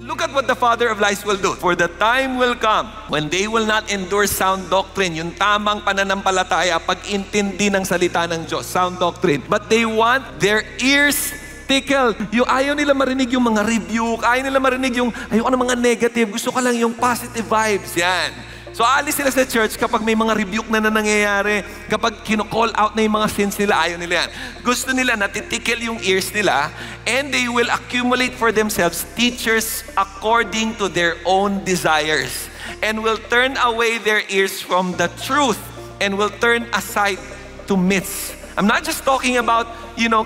Look at what the father of lies will do. For the time will come when they will not endure sound doctrine, yung tamang pananampalataya, pag-intindi ng salita ng Diyos, sound doctrine. But they want their ears tickled. Yung ayaw nila marinig yung mga rebuke, ayaw nila marinig yung, ayaw ng mga negative, gusto ka lang yung positive vibes. Yan. So alis sila sa church kapag may mga rebuke na nangyayari, kapag kino-call out na yung mga sins nila, ayaw nila yan. Gusto nila natitikel yung ears nila, and they will accumulate for themselves teachers according to their own desires, and will turn away their ears from the truth, and will turn aside to myths. I'm not just talking about,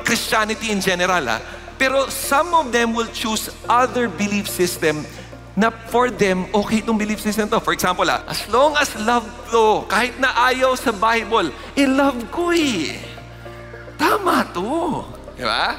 Christianity in general, pero some of them will choose other belief system na for them, okay itong belief system to. For example, as long as love to, kahit na ayaw sa Bible, love ko eh. Tama to. Di ba?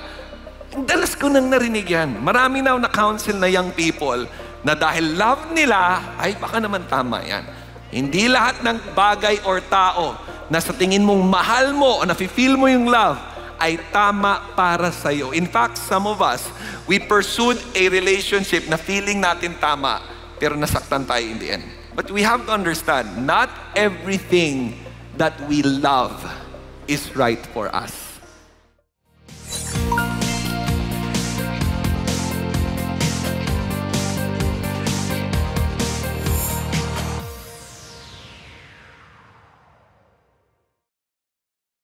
Dalas ko nang narinig yan. Marami na-counsel na young people na dahil love nila, ay baka naman tama yan. Hindi lahat ng bagay or tao na sa tingin mong mahal mo o nafe-feel mo yung love, ay tama para sa'yo. In fact, some of us, we pursued a relationship na feeling natin tama, pero nasaktan tayo in the end. But we have to understand, not everything that we love is right for us.